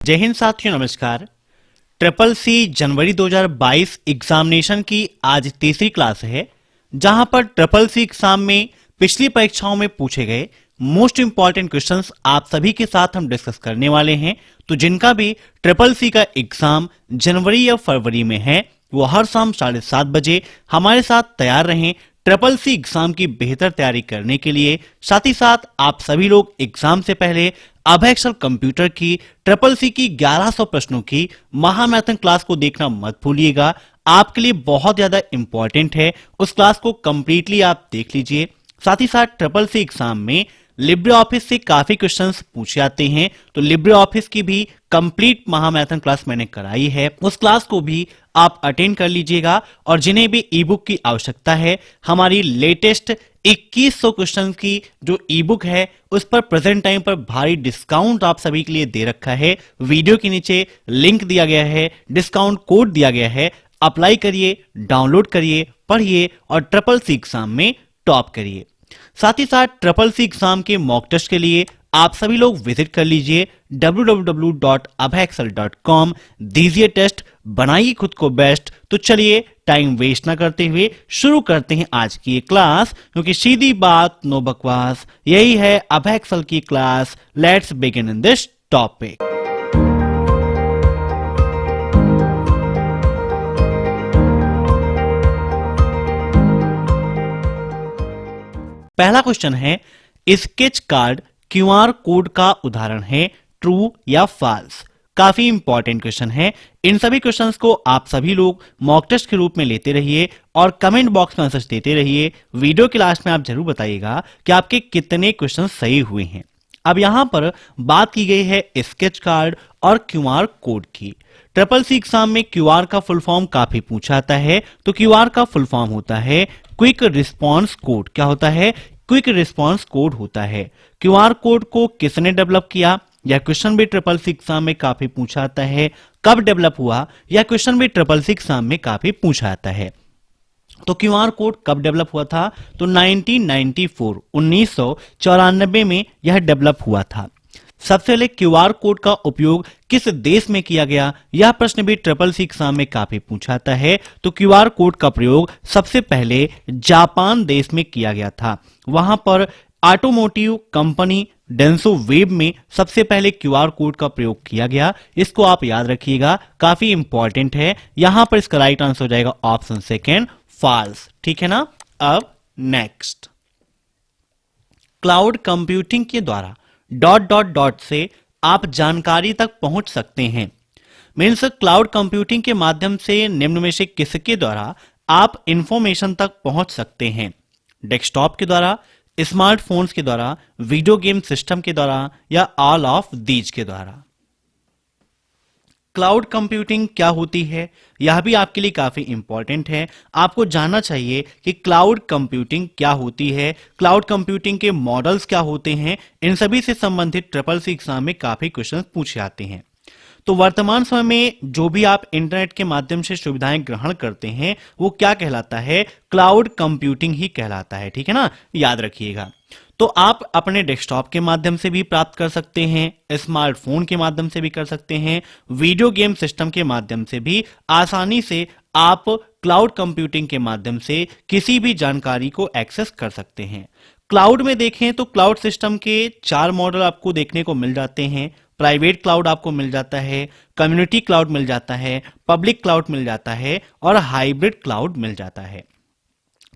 जय हिंद साथियों, नमस्कार। ट्रिपल सी जनवरी 2022 एग्जामिनेशन की आज तीसरी क्लास है, जहां पर ट्रिपल सी एग्जाम में पिछली परीक्षाओं में पूछे गए मोस्ट इंपॉर्टेंट क्वेश्चंस आप सभी के साथ हम डिस्कस करने वाले हैं। तो जिनका भी ट्रिपल सी का एग्जाम जनवरी या फरवरी में है, वो हर शाम 7:30 बजे हमारे साथ तैयार रहें ट्रिपल सी एग्जाम की बेहतर तैयारी करने के लिए। साथ ही साथ आप सभी लोग एग्जाम से पहले अभय एक्सेल कंप्यूटर की ट्रिपल सी की 1100 प्रश्नों की महामैथन क्लास को देखना मत भूलिएगा। आपके लिए बहुत ज्यादा इंपॉर्टेंट है, उस क्लास को कंप्लीटली आप देख लीजिए। साथ ही साथ ट्रिपल सी एग्जाम में लिब्रे ऑफिस से काफी क्वेश्चंस पूछे जाते हैं, तो लिब्रे ऑफिस की भी कंप्लीट महामैथन क्लास मैंने कराई है, उस क्लास को भी आप अटेंड कर लीजिएगा। और जिन्हें भी ई बुक की आवश्यकता है, हमारी लेटेस्ट 2100 क्वेश्चन की जो ई बुक है उस पर प्रेजेंट टाइम पर भारी डिस्काउंट आप सभी के लिए दे रखा है। वीडियो के नीचे लिंक दिया गया है, डिस्काउंट कोड दिया गया है, अप्लाई करिए, डाउनलोड करिए, पढ़िए और ट्रिपल सी एग्जाम में टॉप करिए। साथ ही साथ ट्रिपल सी एग्जाम के मॉक टेस्ट के लिए आप सभी लोग विजिट कर लीजिए www.abhaexcel.com। दीजिए टेस्ट, बनाइए खुद को बेस्ट। तो चलिए टाइम वेस्ट ना करते हुए शुरू करते हैं आज की ये क्लास, क्योंकि सीधी बात नो बकवास, यही है अभय एक्सेल की class. Let's begin in this topic. पहला क्वेश्चन है, स्केच कार्ड क्यूआर कोड का उदाहरण है, ट्रू या फॉल्स। काफी इंपॉर्टेंट क्वेश्चन है। इन सभी क्वेश्चंस को आप सभी लोग मॉक टेस्ट के रूप में लेते रहिए और कमेंट बॉक्स में आंसर देते रहिए। वीडियो के लास्ट में आप जरूर बताइएगा कि आपके कितने क्वेश्चन सही हुए हैं। अब यहां पर बात की गई है स्केच कार्ड और क्यूआर कोड की। ट्रिपल सी एग्जाम में क्यूआर का फुल फॉर्म काफी पूछा जाता है, तो क्यूआर का फुल फॉर्म होता है क्विक रिस्पॉन्स कोड। क्या होता है? क्विक रिस्पॉन्स कोड होता है। क्यूआर कोड को किसने डेवलप किया? यह क्वेश्चन भी ट्रिपल सी एग्जाम में काफी पूछा जाता है। कब डेवलप हुआ? यह क्वेश्चन भी ट्रिपल सी एग्जाम में काफी पूछा जाता है। तो क्यूआर कोड कब डेवलप हुआ था? तो 1994 में यह डेवलप हुआ था। सबसे पहले क्यूआर कोड का उपयोग किस देश में किया गया? यह प्रश्न भी ट्रिपल सी एग्जाम में काफी पूछा जाता है। तो क्यूआर कोड का प्रयोग सबसे पहले जापान देश में किया गया था। वहां पर ऑटोमोटिव कंपनी डेंसो वेब में सबसे पहले क्यूआर कोड का प्रयोग किया गया। इसको आप याद रखिएगा, काफी इंपॉर्टेंट है। यहां पर इसका राइट आंसर हो जाएगा ऑप्शन सेकेंड, फॉल्स। ठीक है ना? अब नेक्स्ट, क्लाउड कंप्यूटिंग के द्वारा डॉट डॉट डॉट से आप जानकारी तक पहुंच सकते हैं। मीन्स क्लाउड कंप्यूटिंग के माध्यम से निम्न में से किसके द्वारा आप इंफॉर्मेशन तक पहुंच सकते हैं? डेस्कटॉप के द्वारा, स्मार्टफोन्स के द्वारा, वीडियो गेम सिस्टम के द्वारा या ऑल ऑफ दीज के द्वारा। क्लाउड कंप्यूटिंग क्या होती है, यह भी आपके लिए काफी इंपॉर्टेंट है। आपको जानना चाहिए कि क्लाउड कंप्यूटिंग क्या होती है, क्लाउड कंप्यूटिंग के मॉडल्स क्या होते हैं। इन सभी से संबंधित ट्रिपल सी एग्जाम में काफी क्वेश्चन पूछे जाते हैं। तो वर्तमान समय में जो भी आप इंटरनेट के माध्यम से सुविधाएं ग्रहण करते हैं, वो क्या कहलाता है? क्लाउड कंप्यूटिंग ही कहलाता है। ठीक है ना? याद रखिएगा। तो आप अपने डेस्कटॉप के माध्यम से भी प्राप्त कर सकते हैं, स्मार्टफोन के माध्यम से भी कर सकते हैं, वीडियो गेम सिस्टम के माध्यम से भी आसानी से आप क्लाउड कंप्यूटिंग के माध्यम से किसी भी जानकारी को एक्सेस कर सकते हैं। क्लाउड में देखें तो क्लाउड सिस्टम के 4 मॉडल आपको देखने को मिल जाते हैं। प्राइवेट क्लाउड आपको मिल जाता है, कम्युनिटी क्लाउड मिल जाता है, पब्लिक क्लाउड मिल जाता है और हाइब्रिड क्लाउड मिल जाता है।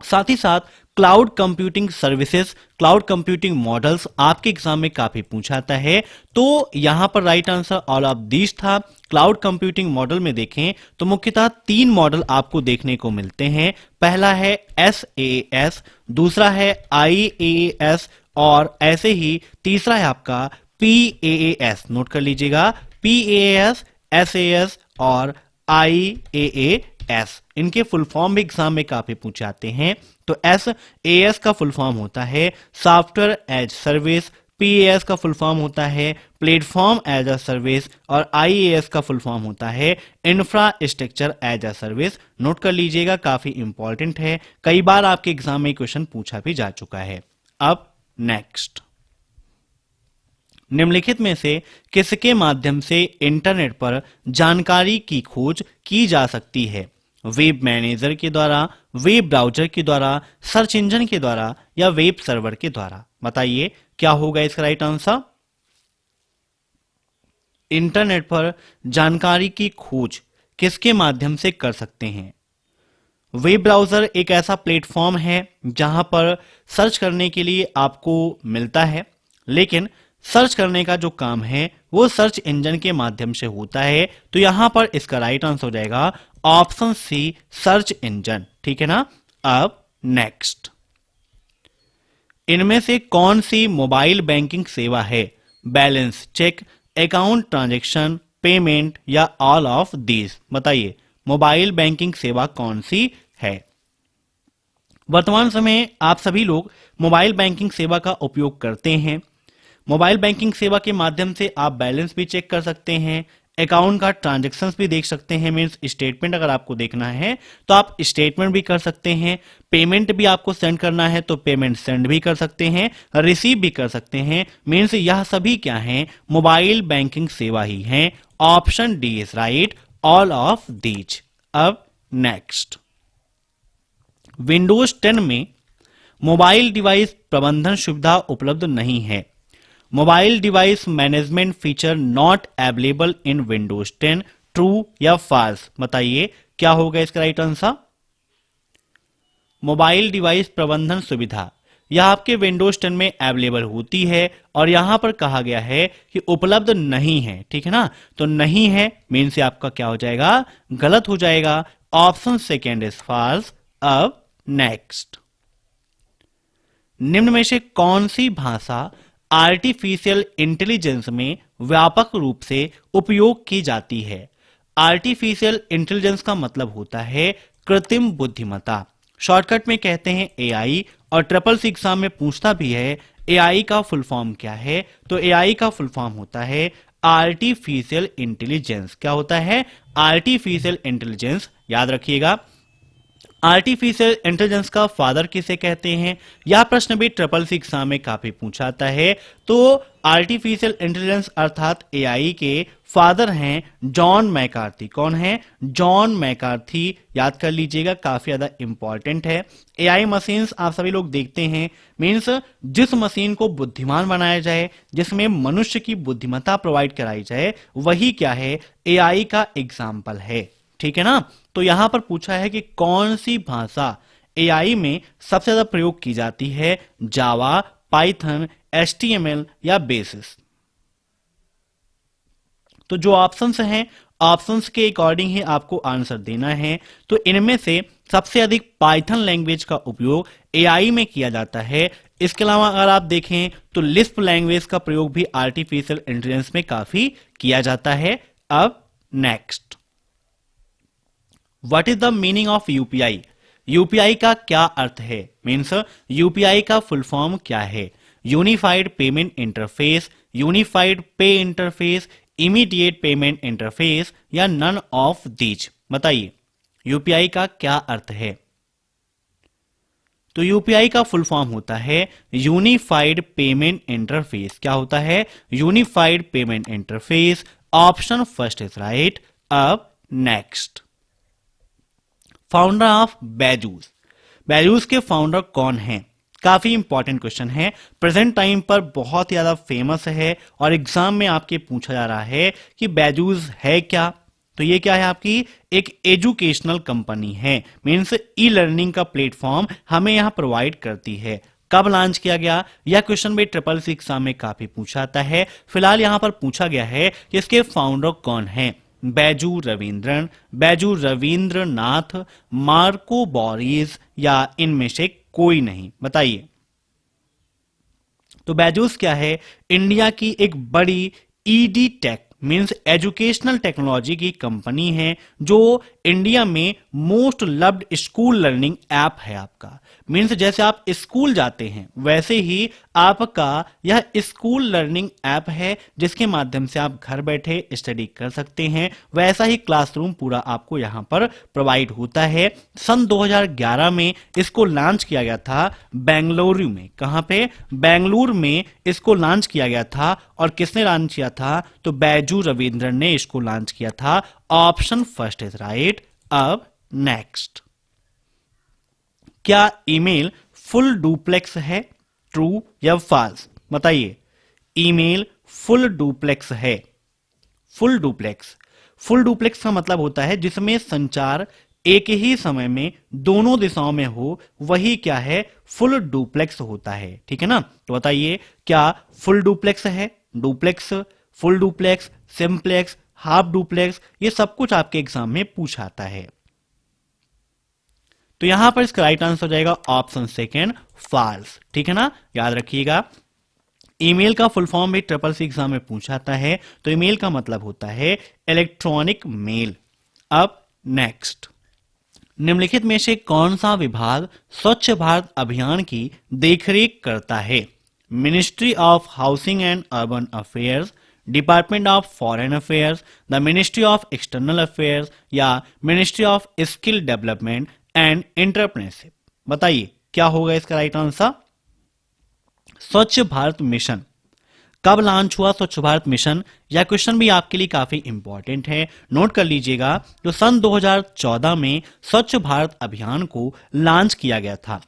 साथ ही साथ cloud computing services, cloud computing models आपके एग्जाम में काफी पूछा जाता है। तो यहां पर right answer all of these था। क्लाउड कंप्यूटिंग मॉडल में देखें तो मुख्यतः 3 मॉडल आपको देखने को मिलते हैं। पहला है SaaS, दूसरा है IaaS और ऐसे ही तीसरा है आपका PaaS। नोट कर लीजिएगा, PaaS, SAS और IaaS। इनके फुल फॉर्म भी एग्जाम में काफी पूछे जाते हैं। तो SaaS का फुल फॉर्म होता है सॉफ्टवेयर एज सर्विस, PaaS का फुल फॉर्म होता है प्लेटफॉर्म एज अ सर्विस और IaaS का फुल फॉर्म होता है infrastructure as a service. Note कर लीजिएगा, काफी इंपॉर्टेंट है, कई बार आपके एग्जाम में क्वेश्चन पूछा भी जा चुका है। अब नेक्स्ट, निम्नलिखित में से किसके माध्यम से इंटरनेट पर जानकारी की खोज की जा सकती है? वेब मैनेजर के द्वारा, वेब ब्राउजर के द्वारा, सर्च इंजन के द्वारा या वेब सर्वर के द्वारा? बताइए क्या होगा इसका राइट आंसर? इंटरनेट पर जानकारी की खोज किसके माध्यम से कर सकते हैं? वेब ब्राउजर एक ऐसा प्लेटफॉर्म है जहां पर सर्च करने के लिए आपको मिलता है, लेकिन सर्च करने का जो काम है वो सर्च इंजन के माध्यम से होता है। तो यहां पर इसका राइट आंसर हो जाएगा ऑप्शन सी, सर्च इंजन। ठीक है ना? अब नेक्स्ट, इनमें से कौन सी मोबाइल बैंकिंग सेवा है? Balance check, account transaction, payment या ऑल ऑफ दीज? बताइए मोबाइल बैंकिंग सेवा कौन सी है? वर्तमान समय आप सभी लोग मोबाइल बैंकिंग सेवा का उपयोग करते हैं। मोबाइल बैंकिंग सेवा के माध्यम से आप बैलेंस भी चेक कर सकते हैं, अकाउंट का ट्रांजैक्शंस भी देख सकते हैं, मींस स्टेटमेंट अगर आपको देखना है तो आप स्टेटमेंट भी कर सकते हैं, पेमेंट भी आपको सेंड करना है तो पेमेंट सेंड भी कर सकते हैं, रिसीव भी कर सकते हैं। मींस यह सभी क्या हैं? मोबाइल बैंकिंग सेवा ही हैं। Option D is right, all of these. अब नेक्स्ट, विंडोज 10 में मोबाइल डिवाइस प्रबंधन सुविधा उपलब्ध नहीं है। Mobile device management feature not available in Windows 10, true या फॉल्स? बताइए क्या होगा इसका राइट आंसर? मोबाइल डिवाइस प्रबंधन सुविधा यह आपके विंडोज 10 में अवेलेबल होती है और यहां पर कहा गया है कि उपलब्ध नहीं है। ठीक है ना? तो नहीं है मीन से आपका क्या हो जाएगा? गलत हो जाएगा। Option second is false. अब नेक्स्ट, निम्न में से कौन सी भाषा आर्टिफिशियल इंटेलिजेंस में व्यापक रूप से उपयोग की जाती है? आर्टिफिशियल इंटेलिजेंस का मतलब होता है कृत्रिम बुद्धिमत्ता, शॉर्टकट में कहते हैं एआई, और ट्रिपल सी एग्जाम में पूछता भी है एआई का फुल फॉर्म क्या है? तो एआई का फुल फॉर्म होता है आर्टिफिशियल इंटेलिजेंस। क्या होता है? Artificial intelligence. याद रखिएगा, आर्टिफिशियल इंटेलिजेंस का फादर किसे कहते हैं? यह प्रश्न भी ट्रिपल सी एग्जाम में काफी पूछा जाता है। तो आर्टिफिशियल इंटेलिजेंस अर्थात एआई के फादर हैं जॉन मैकार्थी। कौन है? John McCarthy. याद कर लीजिएगा, काफी ज्यादा इंपॉर्टेंट है। एआई मशीन्स आप सभी लोग देखते हैं, मींस जिस मशीन को बुद्धिमान बनाया जाए, जिसमें मनुष्य की बुद्धिमत्ता प्रोवाइड कराई जाए, वही क्या है? एआई का एग्जाम्पल है। ठीक है ना? तो यहां पर पूछा है कि कौन सी भाषा एआई में सबसे ज्यादा प्रयोग की जाती है? जावा, पाइथन, एचटीएमएल या बेसिस? तो जो ऑप्शंस हैं, ऑप्शंस के अकॉर्डिंग ही आपको आंसर देना है। तो इनमें से सबसे अधिक पाइथन लैंग्वेज का उपयोग एआई में किया जाता है। इसके अलावा अगर आप देखें तो लिस्प लैंग्वेज का प्रयोग भी आर्टिफिशियल इंटेलिजेंस में काफी किया जाता है। अब next, what is the meaning of UPI? UPI का क्या अर्थ है? मीन्स यूपीआई का फुल फॉर्म क्या है? यूनिफाइड पेमेंट इंटरफेस, यूनिफाइड पे इंटरफेस, इमीडिएट पेमेंट इंटरफेस या नन ऑफ दीज? बताइए यूपीआई का क्या अर्थ है? तो यूपीआई का फुल फॉर्म होता है यूनिफाइड पेमेंट इंटरफेस। क्या होता है? Unified payment interface. Option first is right. अब next, founder of Byju's. Byju's के फाउंडर कौन हैं? काफी इंपॉर्टेंट क्वेश्चन है, प्रेजेंट टाइम पर बहुत ज्यादा फेमस है और एग्जाम में आपके पूछा जा रहा है कि बैजूस है क्या? तो ये क्या है? आपकी एक एजुकेशनल कंपनी है, मीन्स ई लर्निंग का प्लेटफॉर्म हमें यहां प्रोवाइड करती है। कब लॉन्च किया गया? यह क्वेश्चन भी ट्रिपल सी एग्जाम में काफी पूछा जाता है। फिलहाल यहां पर पूछा गया है कि इसके फाउंडर कौन हैं? बैजू रविंद्रन, बैजू रविंद्रनाथ, मार्को बोरिस या इनमें से कोई नहीं? बताइए। तो बैजूस क्या है? इंडिया की एक बड़ी ed tech means educational technology की कंपनी है जो इंडिया में most loved school learning app है आपका। मीन्स जैसे आप स्कूल जाते हैं वैसे ही आपका यह स्कूल लर्निंग ऐप है जिसके माध्यम से आप घर बैठे स्टडी कर सकते हैं। वैसा ही क्लासरूम पूरा आपको यहां पर प्रोवाइड होता है। सन 2011 में इसको लॉन्च किया गया था बेंगलुरु में। कहां पे? बेंगलुरु में इसको लॉन्च किया गया था। और किसने लॉन्च किया था? तो बैजू रविंद्रन ने इसको लॉन्च किया था। Option first is right. अब नेक्स्ट, क्या ईमेल फुल डुप्लेक्स है? ट्रू या फॉल्स? बताइए। ईमेल फुल डुप्लेक्स है। फुल डुप्लेक्स, फुल डुप्लेक्स का मतलब होता है जिसमें संचार एक ही समय में दोनों दिशाओं में हो, वही क्या है? फुल डुप्लेक्स होता है। ठीक है ना? तो बताइए क्या फुल डुप्लेक्स है? Duplex, full duplex, simplex, half duplex, ये सब कुछ आपके एग्जाम में पूछा आता है। तो यहां पर इसका राइट आंसर हो जाएगा ऑप्शन सेकेंड, फॉल्स। ठीक है ना? याद रखिएगा। ईमेल का फुल फॉर्म भी ट्रिपल सी एग्जाम में पूछा आता है। तो ईमेल का मतलब होता है इलेक्ट्रॉनिक मेल। अब नेक्स्ट, निम्नलिखित में से कौन सा विभाग स्वच्छ भारत अभियान की देखरेख करता है? Ministry of housing and urban affairs, department of foreign affairs, the ministry of external affairs या ministry of skill development and entrepreneurship. बताइए क्या होगा इसका राइट आंसर? स्वच्छ भारत मिशन। कब लॉन्च हुआ स्वच्छ भारत मिशन? यह क्वेश्चन भी आपके लिए काफी इंपॉर्टेंट है, नोट कर लीजिएगा। तो सन 2014 में स्वच्छ भारत अभियान को लॉन्च किया गया था।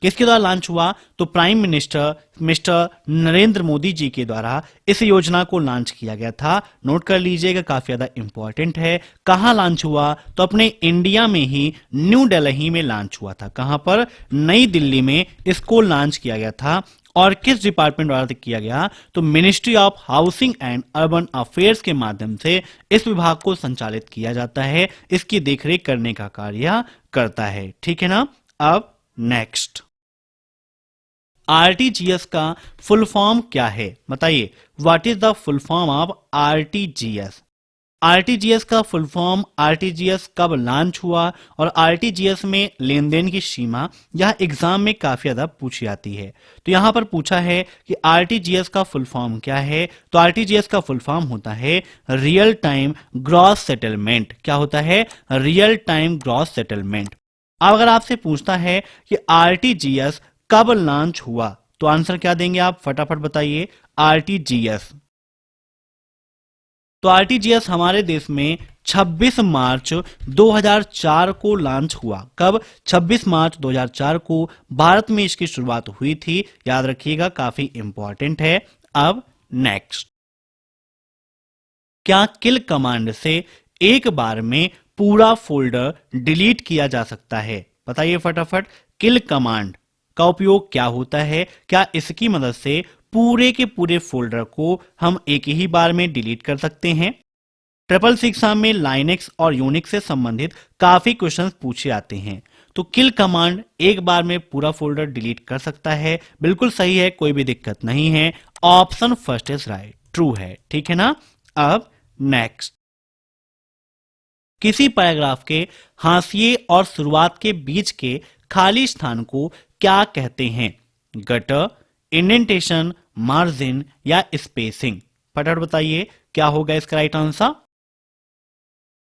किसके द्वारा लॉन्च हुआ? तो prime minister mister Narendra Modi ji के द्वारा इस योजना को लॉन्च किया गया था। नोट कर लीजिएगा, काफी ज्यादा इंपॉर्टेंट है। कहां लॉन्च हुआ? तो अपने इंडिया में ही न्यू दिल्ली में लॉन्च हुआ था। कहां पर? नई दिल्ली में इसको लॉन्च किया गया था। और किस डिपार्टमेंट द्वारा किया गया? तो ministry of housing and urban affairs के माध्यम से इस विभाग को संचालित किया जाता है, इसकी देखरेख करने का कार्य करता है। ठीक है ना? अब नेक्स्ट, आरटीजीएस का फुल फॉर्म क्या है? बताइए, what is the full form of RTGS? RTGS का फुल फॉर्म, आरटीजीएस कब लॉन्च हुआ और आरटीजीएस में लेन देन की सीमा, यह एग्जाम में काफी ज्यादा पूछी जाती है। तो यहां पर पूछा है कि आरटीजीएस का फुल फॉर्म क्या है? तो आरटीजीएस का फुल फॉर्म होता है रियल टाइम ग्रॉस सेटलमेंट। क्या होता है? Real time gross settlement. अब अगर आपसे पूछता है कि आरटीजीएस कब लॉन्च हुआ, तो आंसर क्या देंगे आप? फटाफट बताइए। आरटीजीएस, तो आरटीजीएस हमारे देश में 26 मार्च 2004 को लॉन्च हुआ। कब? 26 मार्च 2004 को भारत में इसकी शुरुआत हुई थी। याद रखिएगा, काफी इंपॉर्टेंट है। अब नेक्स्ट, क्या किल कमांड से एक बार में पूरा फोल्डर डिलीट किया जा सकता है? बताइए फटाफट। किल कमांड का उपयोग क्या होता है? क्या इसकी मदद से पूरे के पूरे फोल्डर को हम एक ही बार में डिलीट कर सकते हैं? ट्रिपल सी एग्जाम में लाइनेक्स और यूनिक्स से संबंधित काफी क्वेश्चंस पूछे आते हैं। तो किल कमांड एक बार में पूरा फोल्डर डिलीट कर सकता है। बिल्कुल सही है, कोई भी दिक्कत नहीं है। Option first is right, true है। ठीक है ना? अब नेक्स्ट, किसी पैराग्राफ के हाशिए और शुरुआत के बीच के खाली स्थान को क्या कहते हैं? गटर, इंडेंटेशन, मार्जिन या स्पेसिंग? फटाफट बताइए क्या होगा इसका राइट आंसर?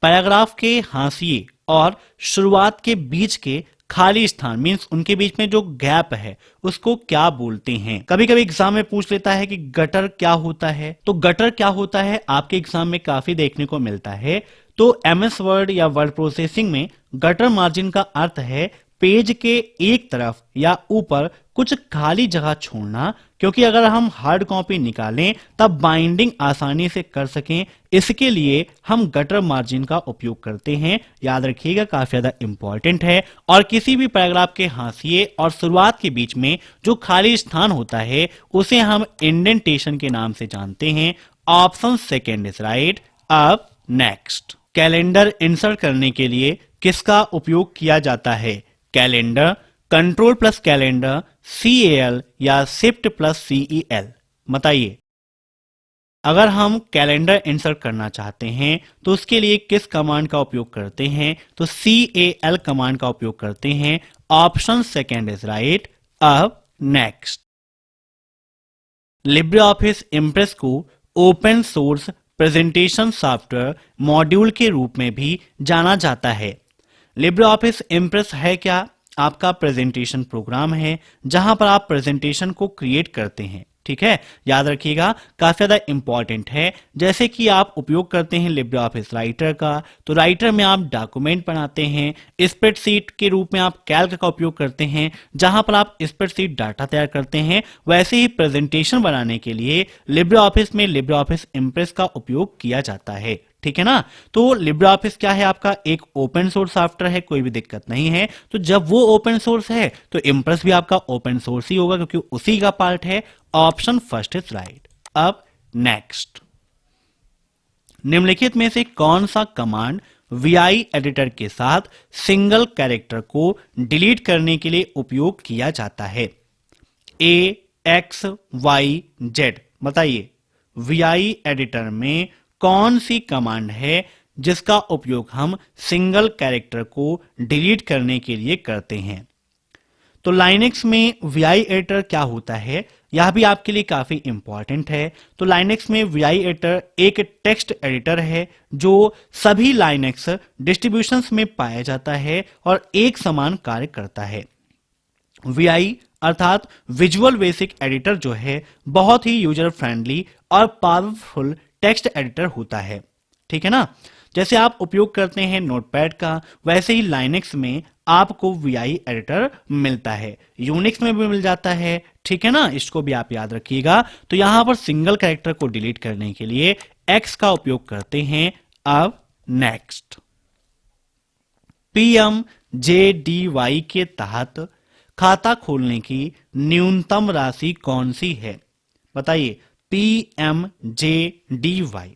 पैराग्राफ के हाशिए और शुरुआत के बीच के खाली स्थान, मींस उनके बीच में जो गैप है, उसको क्या बोलते हैं? कभी कभी एग्जाम में पूछ लेता है कि गटर क्या होता है। तो गटर क्या होता है आपके एग्जाम में काफी देखने को मिलता है। तो एमएस वर्ड या वर्ड प्रोसेसिंग में गटर मार्जिन का अर्थ है पेज के एक तरफ या ऊपर कुछ खाली जगह छोड़ना, क्योंकि अगर हम हार्ड कॉपी निकालें तब बाइंडिंग आसानी से कर सकें, इसके लिए हम गटर मार्जिन का उपयोग करते हैं। याद रखिएगा, काफी ज्यादा इंपॉर्टेंट है। और किसी भी पैराग्राफ के हाशिए और शुरुआत के बीच में जो खाली स्थान होता है उसे हम इंडेंटेशन के नाम से जानते हैं। Option second is right. अब नेक्स्ट, कैलेंडर इंसर्ट करने के लिए किसका उपयोग किया जाता है? Calendar, control plus calendar, CAL या शिफ्ट प्लस CEL? बताइए। अगर हम कैलेंडर इंसर्ट करना चाहते हैं तो उसके लिए किस कमांड का उपयोग करते हैं, तो CAL कमांड का उपयोग करते हैं। Option second is right. अब नेक्स्ट, लिब्रे ऑफिस इम्प्रेस को open source presentation software module के रूप में भी जाना जाता है। लिब्रे ऑफिस इम्प्रेस है क्या? आपका प्रेजेंटेशन प्रोग्राम है जहां पर आप प्रेजेंटेशन को क्रिएट करते हैं। ठीक है, याद रखिएगा, काफी ज्यादा इंपॉर्टेंट है। जैसे कि आप उपयोग करते हैं लिब्रे ऑफिस राइटर का, तो राइटर में आप डॉक्यूमेंट बनाते हैं, स्प्रेडशीट के रूप में आप कैल्क का उपयोग करते हैं जहां पर आप स्प्रेडशीट डाटा तैयार करते हैं। वैसे ही प्रेजेंटेशन बनाने के लिए लिब्रे ऑफिस में लिब्रे ऑफिस इम्प्रेस का उपयोग किया जाता है। ठीक है ना। तो लिब्रे ऑफिस क्या है आपका, एक ओपन सोर्स सॉफ्टवेयर है, कोई भी दिक्कत नहीं है। तो जब वो ओपन सोर्स है तो इम्प्रेस भी आपका ओपन सोर्स ही होगा क्योंकि उसी का पार्ट है। Option first is right. अब नेक्स्ट, निम्नलिखित में से कौन सा कमांड VI एडिटर के साथ सिंगल कैरेक्टर को डिलीट करने के लिए उपयोग किया जाता है? A, X, Y, Z। बताइए, VI एडिटर में कौन सी कमांड है जिसका उपयोग हम सिंगल कैरेक्टर को डिलीट करने के लिए करते हैं? तो लाइनेक्स में VI एडिटर क्या होता है, यह भी आपके लिए काफी इंपॉर्टेंट है। तो लाइनेक्स में VI एडिटर एक टेक्स्ट एडिटर है जो सभी लाइनेक्स डिस्ट्रीब्यूशंस में पाया जाता है और एक समान कार्य करता है। VI अर्थात विजुअल बेसिक एडिटर जो है बहुत ही यूजर फ्रेंडली और पावरफुल टेक्स्ट एडिटर होता है। ठीक है ना। जैसे आप उपयोग करते हैं नोटपैड का, वैसे ही लाइनेक्स में आपको VI एडिटर मिलता है, यूनिक्स में भी मिल जाता है। ठीक है ना, इसको भी आप याद रखिएगा। तो यहां पर सिंगल कैरेक्टर को डिलीट करने के लिए X का उपयोग करते हैं। अब नेक्स्ट, PMJDY के तहत खाता खोलने की न्यूनतम राशि कौन सी है? बताइए, PMJDY।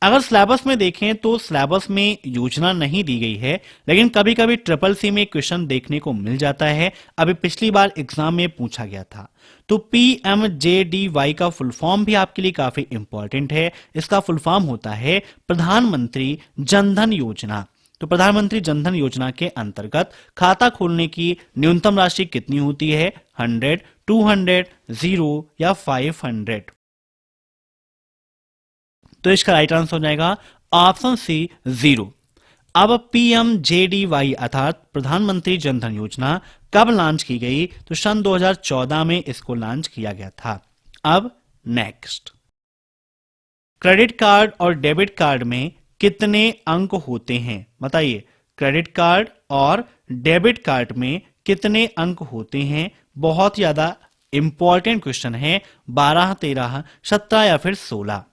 अगर सिलेबस में देखें तो सिलेबस में योजना नहीं दी गई है, लेकिन कभी कभी CCC में क्वेश्चन देखने को मिल जाता है। अभी पिछली बार एग्जाम में पूछा गया था। तो PMJDY का फुल फॉर्म भी आपके लिए काफी इंपॉर्टेंट है। इसका फुल फॉर्म होता है प्रधानमंत्री जनधन योजना। तो प्रधानमंत्री जनधन योजना के अंतर्गत खाता खोलने की न्यूनतम राशि कितनी होती है? 100, 200, 0 या 500? तो इसका राइट आंसर हो जाएगा ऑप्शन सी, 0। अब PMJDY अर्थात प्रधानमंत्री जनधन योजना कब लॉन्च की गई? तो सन 2014 में इसको लॉन्च किया गया था। अब नेक्स्ट, क्रेडिट कार्ड और डेबिट कार्ड में कितने अंक होते हैं? बताइए, क्रेडिट कार्ड और डेबिट कार्ड में कितने अंक होते हैं? बहुत ज्यादा इंपॉर्टेंट क्वेश्चन है। 12, 13, 17 या फिर 16?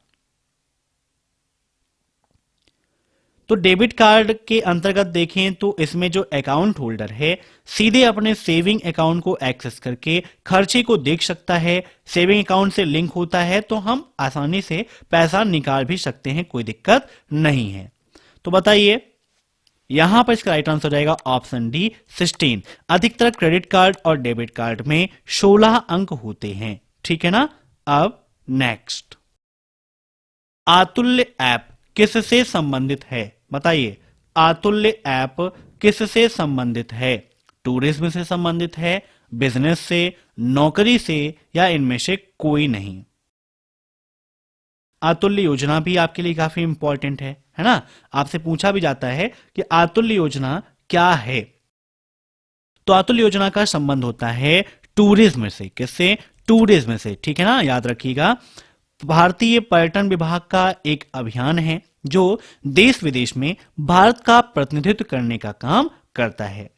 तो डेबिट कार्ड के अंतर्गत देखें तो इसमें जो अकाउंट होल्डर है सीधे अपने सेविंग अकाउंट को एक्सेस करके खर्चे को देख सकता है। सेविंग अकाउंट से लिंक होता है तो हम आसानी से पैसा निकाल भी सकते हैं, कोई दिक्कत नहीं है। तो बताइए, यहां पर इसका राइट आंसर हो जाएगा ऑप्शन डी, 16। अधिकतर क्रेडिट कार्ड और डेबिट कार्ड में 16 अंक होते हैं। ठीक है ना। अब नेक्स्ट, आतुल्य ऐप किससे संबंधित है? बताइए, आतुल्य ऐप किससे संबंधित है? टूरिज्म से संबंधित है, बिजनेस से, नौकरी से, या इनमें से कोई नहीं? आतुल्य योजना भी आपके लिए काफी इंपॉर्टेंट है ना। आपसे पूछा भी जाता है कि आतुल्य योजना क्या है। तो आतुल्य योजना का संबंध होता है टूरिज्म से। किससे? टूरिज्म से। ठीक है ना, याद रखिएगा। भारतीय पर्यटन विभाग का एक अभियान है जो देश विदेश में भारत का प्रतिनिधित्व करने का काम करता है।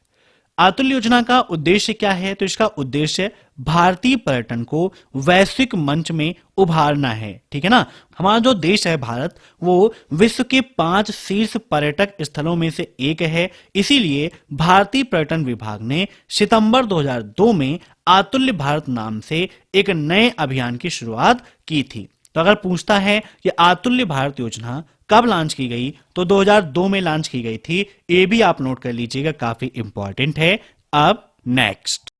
आतुल्य योजना का उद्देश्य क्या है? तो इसका उद्देश्य भारतीय पर्यटन को वैश्विक मंच में उभारना है। ठीक है ना। हमारा जो देश है भारत, वो विश्व के 5 शीर्ष पर्यटक स्थलों में से एक है। इसीलिए भारतीय पर्यटन विभाग ने सितंबर 2002 में आतुल्य भारत नाम से एक नए अभियान की शुरुआत की थी। तो अगर पूछता है कि आतुल्य भारत योजना कब लॉन्च की गई, तो 2002 में लॉन्च की गई थी। ये भी आप नोट कर लीजिएगा, काफी इंपॉर्टेंट है। अब नेक्स्ट,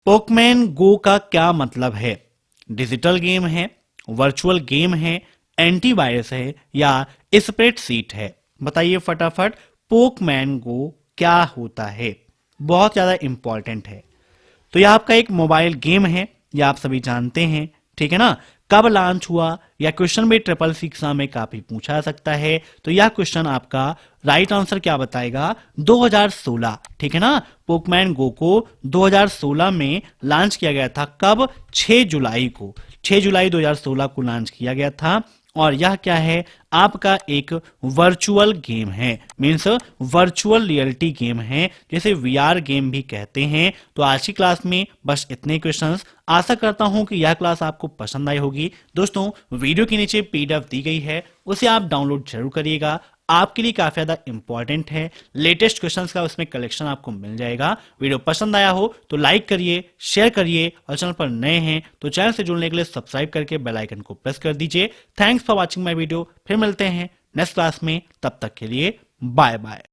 पोकेमॉन गो का क्या मतलब है? डिजिटल गेम है, वर्चुअल गेम है, एंटीवायरस है या स्प्रेडशीट है? बताइए फटाफट, पोकमैन गो क्या होता है? बहुत ज्यादा इंपॉर्टेंट है। तो यह आपका एक मोबाइल गेम है, यह आप सभी जानते हैं, ठीक है ना। कब लॉन्च हुआ, या क्वेश्चन भी ट्रिपल सी एग्जाम में काफी पूछा जा सकता है। तो यह क्वेश्चन आपका राइट आंसर क्या बताएगा? 2016, ठीक है ना। पोकमैन गो को 2016 में लॉन्च किया गया था। कब? 6 जुलाई को, 6 जुलाई 2016 को लॉन्च किया गया था। और यह क्या है? आपका एक वर्चुअल गेम है, मीन्स वर्चुअल रियलिटी गेम है, जैसे वीआर गेम भी कहते हैं। तो आज की क्लास में बस इतने क्वेश्चंस। आशा करता हूं कि यह क्लास आपको पसंद आई होगी। दोस्तों, वीडियो के नीचे पीडीएफ दी गई है, उसे आप डाउनलोड जरूर करिएगा, आपके लिए काफी ज्यादा इंपॉर्टेंट है। लेटेस्ट क्वेश्चंस का उसमें कलेक्शन आपको मिल जाएगा। वीडियो पसंद आया हो तो लाइक करिए, शेयर करिए, और चैनल पर नए हैं तो चैनल से जुड़ने के लिए सब्सक्राइब करके बेल आइकन को प्रेस कर दीजिए। Thanks for watching my video. फिर मिलते हैं नेक्स्ट क्लास में, तब तक के लिए बाय बाय।